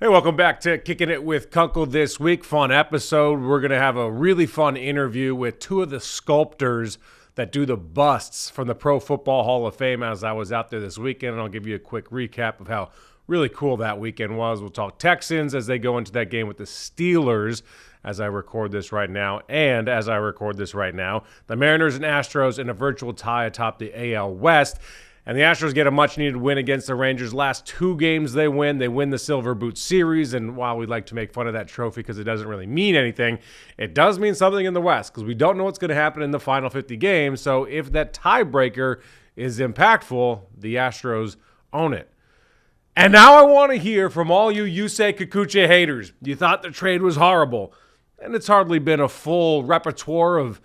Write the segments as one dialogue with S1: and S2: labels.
S1: Hey, welcome back to Kickin It With Kunkel this week. Fun episode. We're going to have a really fun interview with two of the sculptors that do the busts from the Pro Football Hall of Fame as I was out there this weekend, and I'll give you a quick recap of how really cool that weekend was. We'll talk Texans as they go into that game with the Steelers as I record this right now, and as I record this right now, the Mariners and Astros in a virtual tie atop the AL West. And the Astros get a much-needed win against the Rangers. Last two games they win the Silver Boot Series. And while we like to make fun of that trophy because it doesn't really mean anything, it does mean something in the West because we don't know what's going to happen in the final 50 games. So if that tiebreaker is impactful, the Astros own it. And now I want to hear from all you Yusei Kikuchi haters. You thought the trade was horrible. And it's hardly been a full repertoire of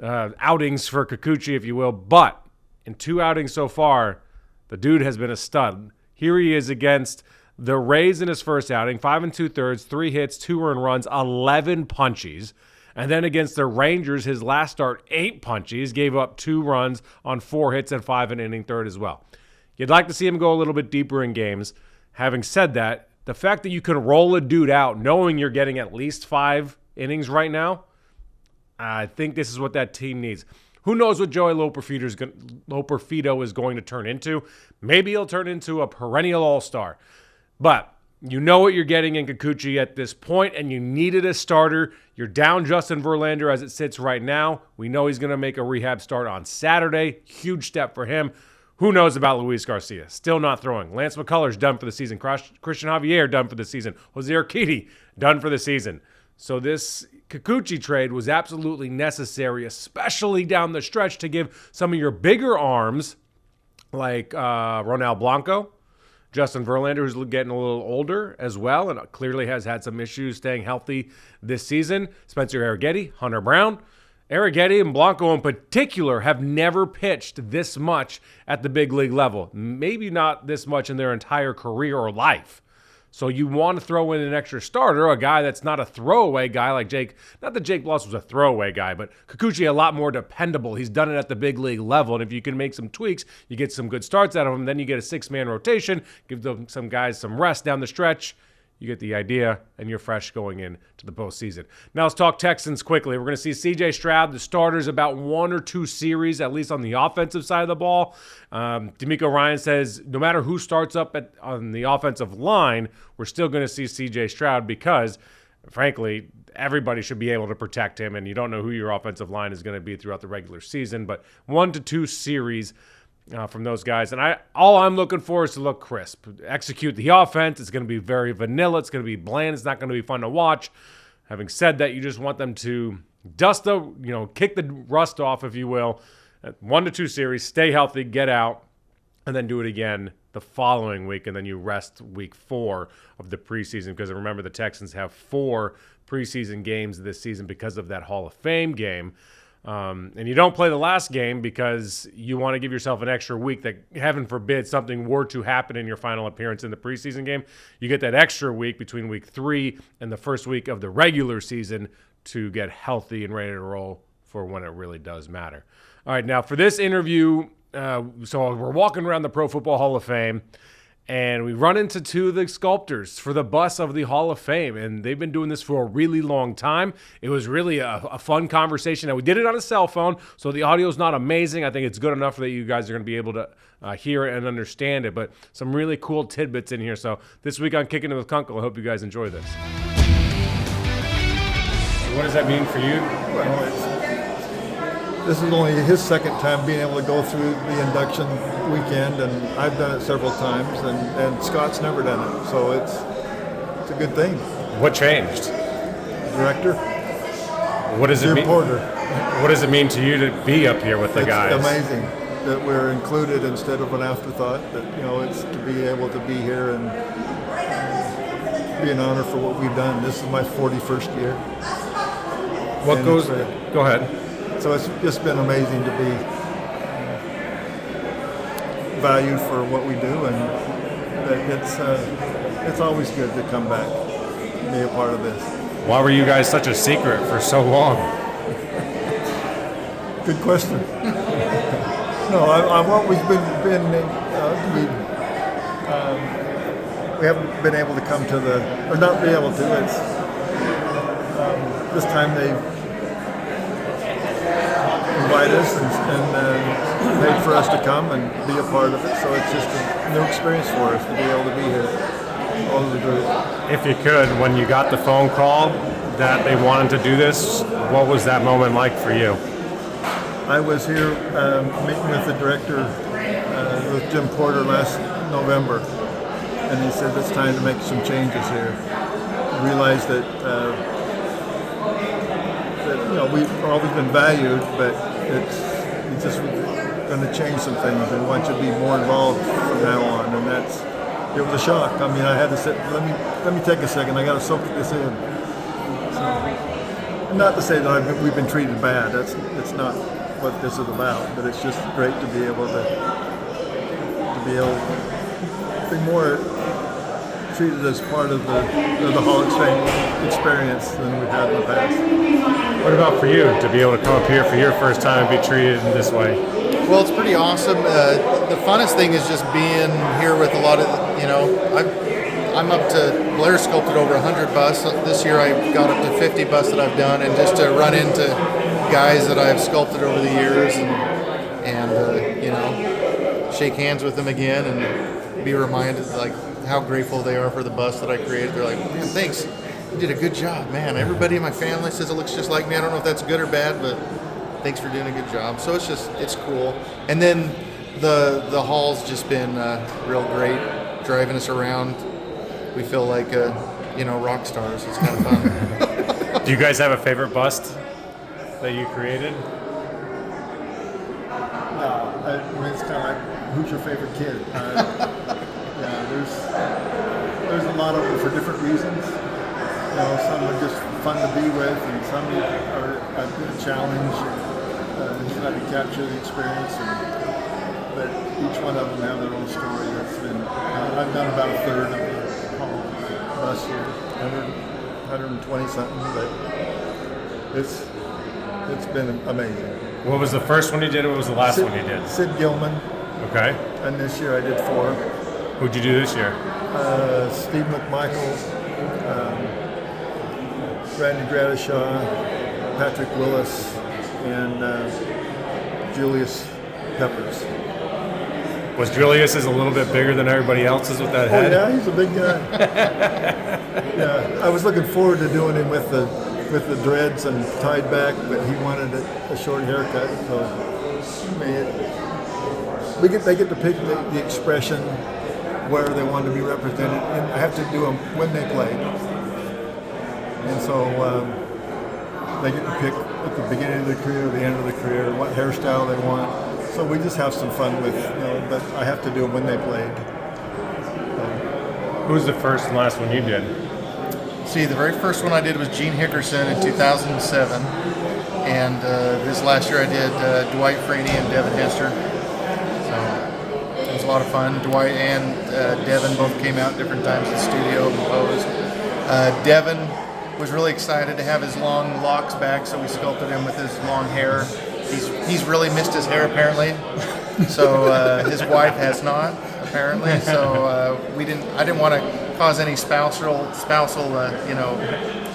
S1: outings for Kikuchi, if you will. But in two outings so far, the dude has been a stud. Here he is against the Rays in his first outing, 5 2/3, 3 hits, 2 earned runs, 11 punchies. And then against the Rangers, his last start, 8 punchies, gave up 2 runs on 4 hits and 5 an inning third as well. You'd like to see him go a little bit deeper in games. Having said that, the fact that you can roll a dude out knowing you're getting at least 5 innings right now, I think this is what that team needs. Who knows what Joey Loperfido is going to turn into? Maybe he'll turn into a perennial all-star. But you know what you're getting in Kikuchi at this point, and you needed a starter. You're down Justin Verlander as it sits right now. We know he's going to make a rehab start on Saturday. Huge step for him. Who knows about Luis Garcia? Still not throwing. Lance McCullers done for the season. Christian Javier done for the season. Jose Urquidy done for the season. So this Kikuchi trade was absolutely necessary, especially down the stretch, to give some of your bigger arms like Ronel Blanco, Justin Verlander, who's getting a little older as well and clearly has had some issues staying healthy this season, Spencer Arrighetti, Hunter Brown. Arrighetti and Blanco in particular have never pitched this much at the big league level. Maybe not this much in their entire career or life. So you want to throw in an extra starter, a guy that's not a throwaway guy like Jake. Not that Jake Bloss was a throwaway guy, but Kikuchi a lot more dependable. He's done it at the big league level, and if you can make some tweaks, you get some good starts out of him. Then you get a 6-man rotation, give them some guys some rest down the stretch. You get the idea, and you're fresh going into the postseason. Now let's talk Texans quickly. We're going to see C.J. Stroud, the starters, about 1 or 2 series, at least on the offensive side of the ball. D'Amico Ryan says no matter who starts up on the offensive line, we're still going to see C.J. Stroud because, frankly, everybody should be able to protect him, and you don't know who your offensive line is going to be throughout the regular season. But 1 to 2 series from those guys. And all I'm looking for is to look crisp. Execute the offense. It's going to be very vanilla. It's going to be bland. It's not going to be fun to watch. Having said that, you just want them to kick the rust off, if you will. 1 to 2 series, stay healthy, get out, and then do it again the following week. And then you rest week 4 of the preseason because remember the Texans have 4 preseason games this season because of that Hall of Fame game. And you don't play the last game because you want to give yourself an extra week that, heaven forbid, something were to happen in your final appearance in the preseason game. You get that extra week between week 3 and the first week of the regular season to get healthy and ready to roll for when it really does matter. All right, now for this interview, so we're walking around the Pro Football Hall of Fame, and we run into 2 of the sculptors for the bus of the Hall of Fame, and they've been doing this for a really long time. It was really a fun conversation, and we did it on a cell phone, so the audio is not amazing. I think it's good enough that you guys are going to be able to hear it and understand it, but some really cool tidbits in here. So this week on Kickin It With Kunkel, I hope you guys enjoy this. What does that mean for you?
S2: Well, this is only his second time being able to go through the induction weekend, and I've done it several times, and Scott's never done it, so it's a good thing.
S1: What changed?
S2: Director.
S1: What does it mean?
S2: Porter.
S1: What does it mean to you to be up here with the guys?
S2: It's amazing that we're included instead of an afterthought. That it's to be able to be here and be an honor for what we've done. This is my 41st year.
S1: Go ahead.
S2: So it's just been amazing to be valued for what we do, and it's always good to come back and be a part of this.
S1: Why were you guys such a secret for so long?
S2: Good question. No, I've always been we haven't been able to come to or not be able to. It's this time they invite us and paid for us to come and be a part of it. So it's just a new experience for us to be able to be here, all of the group.
S1: If you could, when you got the phone call that they wanted to do this, what was that moment like for you?
S2: I was here meeting with the director, with Jim Porter last November, and he said it's time to make some changes here. I realized that we've always been valued, but it's just going to change some things, and want you to be more involved from now on. And it was a shock. I mean, I had to sit. Let me take a second. I got to soak this in. So, not to say that we've been treated bad. It's not what this is about. But it's just great to be able to be more treated as part of the Hall of Fame experience than we've had in the past.
S1: What about for you, to be able to come up here for your first time and be treated in this way?
S3: Well, it's pretty awesome. The funnest thing is just being here with a lot of, I'm up to, Blair sculpted over 100 busts. This year I got up to 50 busts that I've done, and just to run into guys that I've sculpted over the years and shake hands with them again and be reminded like how grateful they are for the bust that I created. They're like, man, thanks. You did a good job, man. Everybody in my family says it looks just like me. I don't know if that's good or bad, but thanks for doing a good job. So it's cool. And then the hall's just been real great, driving us around. We feel like rock stars. It's kind of fun.
S1: Do you guys have a favorite bust that you created?
S2: No, it's kind of like, who's your favorite kid? There's a lot of them for different reasons. Some are just fun to be with, and some are a challenge. You try to capture the experience, but each one of them have their own story. I've done about a third of the whole bus here, 120 something, but it's been amazing.
S1: What was the first one you did, and what was the last one you did?
S2: Sid Gilman.
S1: Okay.
S2: And this year I did 4.
S1: Who'd you do this year?
S2: Steve McMichael, Randy Gradishaw, Patrick Willis, and Julius Peppers.
S1: Was Julius a little bit bigger than everybody else's with that head?
S2: Yeah, he's a big guy. Yeah, I was looking forward to doing him with the dreads and tied back, but he wanted a short haircut. So they get to pick the expression where they want to be represented, and I have to do them when they play. And so they get to pick at the beginning of their career, the end of the career, what hairstyle they want. So we just have some fun with, but I have to do them when they played.
S1: Who was the first and last one you did?
S3: See, the very first one I did was Gene Hickerson in 2007, and this last year I did Dwight Freeney and Devin Hester. So it was a lot of fun. Dwight and Devin both came out at different times in the studio and posed. Devin was really excited to have his long locks back, so we sculpted him with his long hair. He's really missed his hair apparently, so his wife has not apparently. So I didn't want to cause any spousal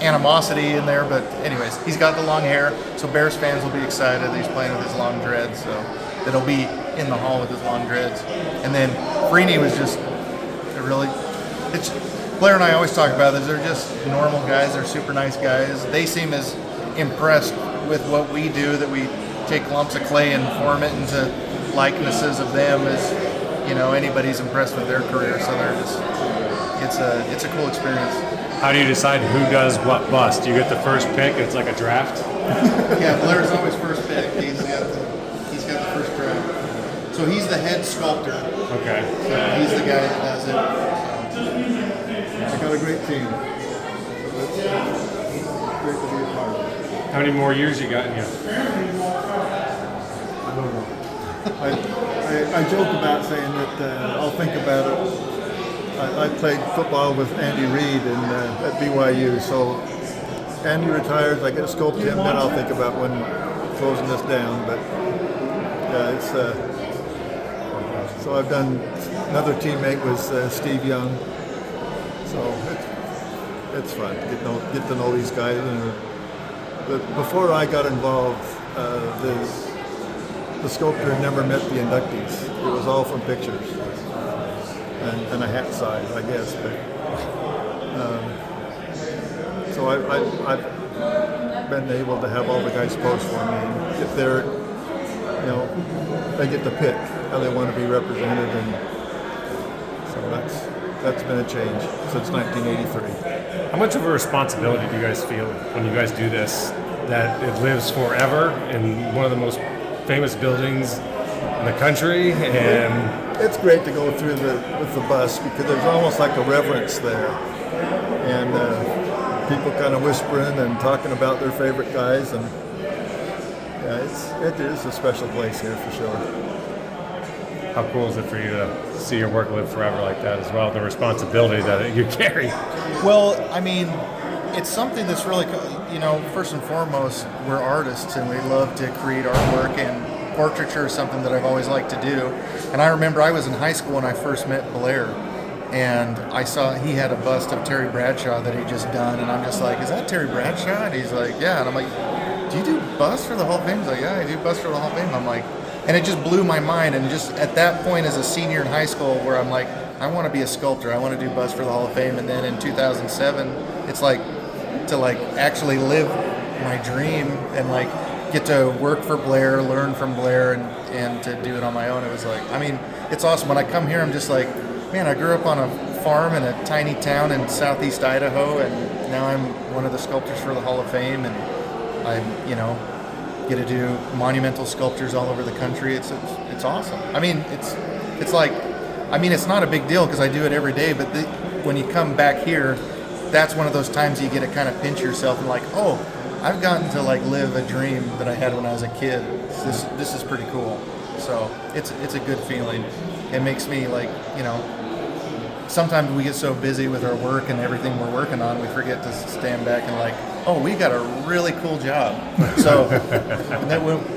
S3: animosity in there. But anyways, he's got the long hair, so Bears fans will be excited that he's playing with his long dreads. So that'll be in the hall with his long dreads. And then Freeney was just Blair and I always talk about this. They're just normal guys. They're super nice guys. They seem as impressed with what we do, that we take lumps of clay and form it into likenesses of them, as anybody's impressed with their career. So they're just it's a cool experience.
S1: How do you decide who does what bust? Do you get the first pick? It's like a draft.
S3: Yeah, Blair's always first pick. He's got the first draft. So he's the head sculptor.
S1: Okay.
S3: So he's the guy that does it.
S2: I got a great team. So it's great to be a part of it.
S1: How many more years you got in you?
S2: I don't know. I joke about saying that I'll think about it. I played football with Andy Reid at BYU, so Andy retires, I get to sculpt him, then I'll think about when closing this down. But yeah, it's so I've done, another teammate was Steve Young, So it's fun. Get to know these guys. But before I got involved, the sculptor never met the inductees. It was all from pictures and a hat size, I guess. But so I've been able to have all the guys pose for me. And if they're, they get to pick how they want to be represented, and so that's been a change since 1983.
S1: How much of a responsibility do you guys feel when you guys do this, that it lives forever in one of the most famous buildings in the country? And
S2: it's great to go through with the bus because there's almost like a reverence there, and people kind of whispering and talking about their favorite guys, and it is a special place here for sure.
S1: How cool is it for you to see your work live forever like that as well, the responsibility that you carry?
S3: Well, I mean, it's something that's really, first and foremost, we're artists and we love to create artwork, and portraiture is something that I've always liked to do. And I remember I was in high school when I first met Blair, and I saw he had a bust of Terry Bradshaw that he just done, and I'm just like, is that Terry Bradshaw? And he's like, yeah. And I'm like, do you do busts for the Hall of Fame? He's like, yeah, I do busts for the Hall of Fame. I'm like, and it just blew my mind. And just at that point as a senior in high school where I'm like, I want to be a sculptor. I want to do busts for the Hall of Fame. And then in 2007, it's like to actually live my dream and get to work for Blair, learn from Blair, and to do it on my own. It was it's awesome. When I come here, I'm just like, man, I grew up on a farm in a tiny town in southeast Idaho, and now I'm one of the sculptors for the Hall of Fame, and I, get to do monumental sculptures all over the country. It's awesome. It's not a big deal because I do it every day, but when you come back here, that's one of those times you get to kind of pinch yourself and oh, I've gotten to live a dream that I had when I was a kid. This is pretty cool. So it's a good feeling. It makes me sometimes we get so busy with our work and everything we're working on, we forget to stand back and oh, we got a really cool job. So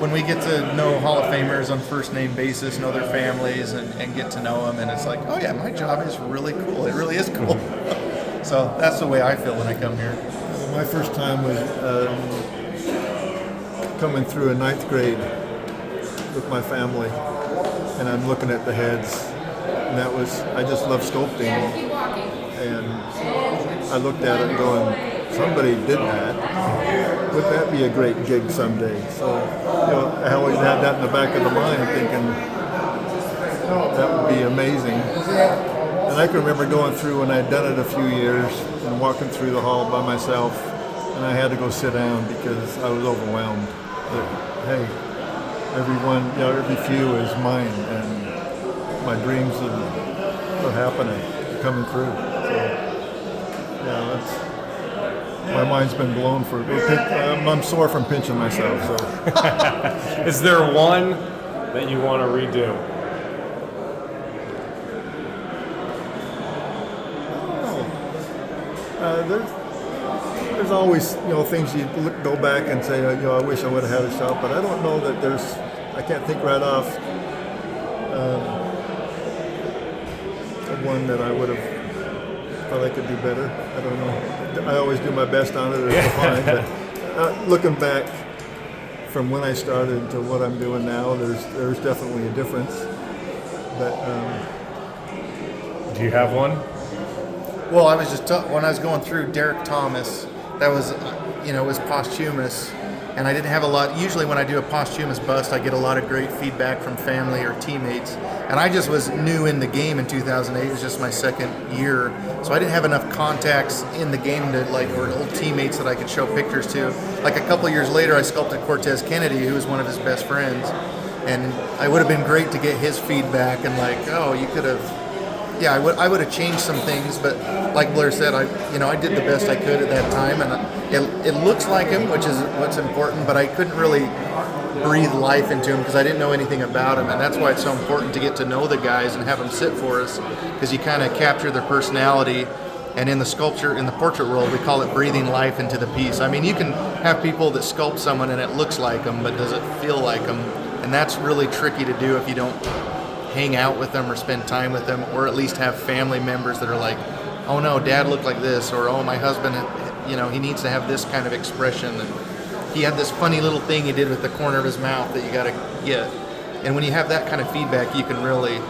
S3: when we get to know Hall of Famers on first name basis, know their families, and get to know them, and it's oh yeah, my job is really cool. It really is cool. So that's the way I feel when I come here.
S2: My first time was coming through a 9th grade with my family, and I'm looking at the heads, and I just love sculpting, and I looked at it going, somebody did that. Would that be a great gig someday? So I always had that in the back of the mind, thinking that would be amazing. And I can remember going through when I'd done it a few years and walking through the hall by myself, and I had to go sit down because I was overwhelmed. But, hey, every few is mine, and my dreams are happening, coming through. So, my mind's been blown I'm sore from pinching myself. So,
S1: is there one that you want to redo?
S2: There's always things you go back and say I wish I would have had a shot, but I don't know that I can't think right off of one that I would have thought I could do better. I don't know. I always do my best on it, it's fine. But looking back from when I started to what I'm doing now, there's definitely a difference. But
S1: do you have one?
S3: Well, I was just when I was going through Derek Thomas, that was, it was posthumous, and I didn't have a lot. Usually when I do a posthumous bust, I get a lot of great feedback from family or teammates, and I just was new in the game in 2008. It was just my second year, so I didn't have enough contacts in the game to or old teammates that I could show pictures to. A couple years later, I sculpted Cortez Kennedy, who was one of his best friends, and I would have been great to get his feedback and oh, you could have. Yeah, I would have changed some things, but like Blair said, I did the best I could at that time, and it looks like him, which is what's important, but I couldn't really breathe life into him because I didn't know anything about him, and that's why it's so important to get to know the guys and have them sit for us, because you kind of capture their personality. And in the portrait world, we call it breathing life into the piece. I mean, you can have people that sculpt someone and it looks like them, but does it feel like them? And that's really tricky to do if you don't hang out with them or spend time with them, or at least have family members that are oh no, Dad looked like this, or oh, my husband, he needs to have this kind of expression. And he had this funny little thing he did with the corner of his mouth that you got to get. And when you have that kind of feedback, you can really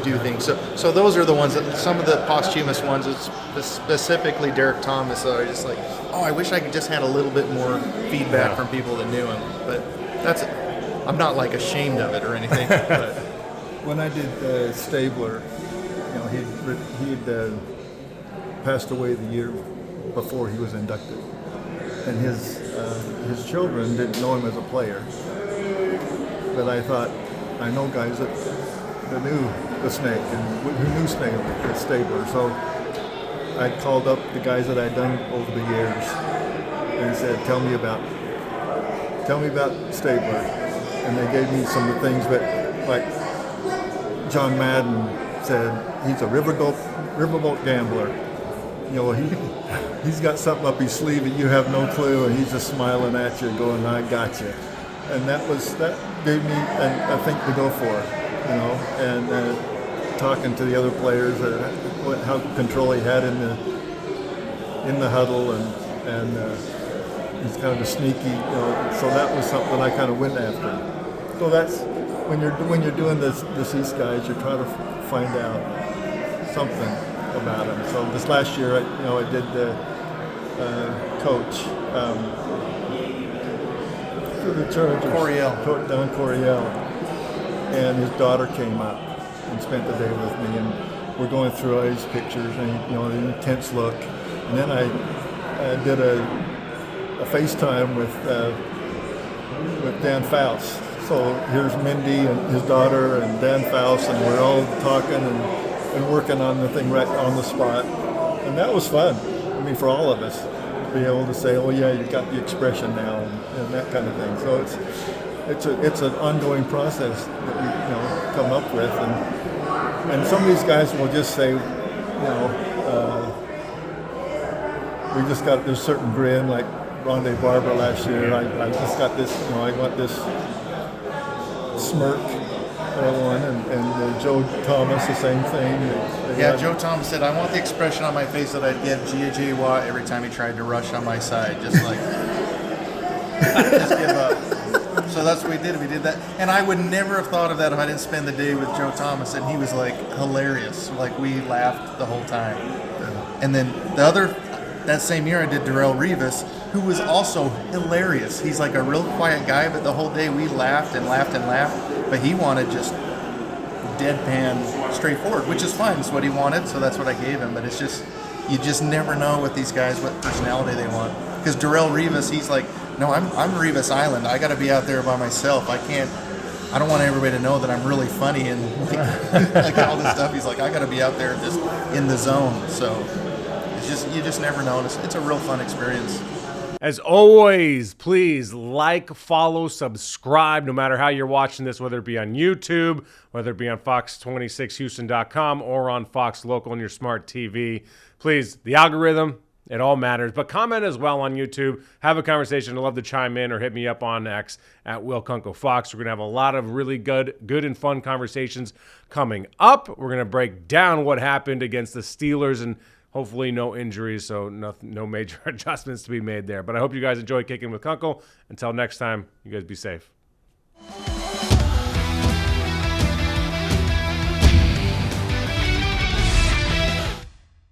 S3: do things. So those are the ones that, some of the posthumous ones, it's specifically Derek Thomas, are just like, oh, I wish I could just had a little bit more feedback from people that knew him. But I'm not like ashamed of it or anything. But
S2: when I did Stabler, he'd passed away the year before he was inducted, and his children didn't know him as a player. But I thought, I know guys that knew the snake and who knew Stabler. So I called up the guys that I'd done over the years and said, tell me about Stabler. And they gave me some of the things that, like John Madden said, he's a riverboat gambler. He's got something up his sleeve that you have no clue, and he's just smiling at you going, I got you. And that gave me a thing to go for, and talking to the other players, how control he had in the huddle, and he's kind of a sneaky, so that was something I kind of went after. So that's when you're doing these guys, you're trying to find out something about them. So this last year, I did the coach for the Chargers, Don Coryell, and his daughter came up and spent the day with me, and we're going through all these pictures and the intense look, and then I did a FaceTime with Dan Faust. So here's Mindy and his daughter and Dan Faust, and we're all talking and working on the thing right on the spot. And that was fun, for all of us, to be able to say, oh yeah, you got the expression now, and that kind of thing. So it's an ongoing process that we come up with. And some of these guys will just say, we just got this certain grin, like Rondé Barber last year. I just got this, I got this smirk one, and Joe Thomas, the same thing.
S3: Joe Thomas said, I want the expression on my face that I'd give G.J. Watt every time he tried to rush on my side, just like, just give up. So that's what we did. We did that. And I would never have thought of that if I didn't spend the day with Joe Thomas, and he was like hilarious. Like, we laughed the whole time. And then that same year I did Darrelle Revis, who was also hilarious. He's like a real quiet guy, but the whole day we laughed and laughed and laughed. But he wanted just deadpan, straightforward, which is fine. It's what he wanted, so that's what I gave him. But it's just, you just never know with these guys what personality they want. Because Darrelle Revis, he's like, no, I'm Revis Island. I got to be out there by myself. I don't want everybody to know that I'm really funny and like all this stuff. He's like, I got to be out there just in the zone. So you just never know. It's a real fun experience.
S1: As always, please like, follow, subscribe, no matter how you're watching this, whether it be on YouTube, whether it be on Fox26Houston.com or on Fox Local on your smart TV. Please, the algorithm, it all matters. But comment as well on YouTube. Have a conversation. I'd love to chime in or hit me up on X at Will Kunkel Fox. We're going to have a lot of really good and fun conversations coming up. We're going to break down what happened against the Steelers and hopefully no injuries, so no major adjustments to be made there. But I hope you guys enjoy Kicking with Kunkel. Until next time, you guys be safe.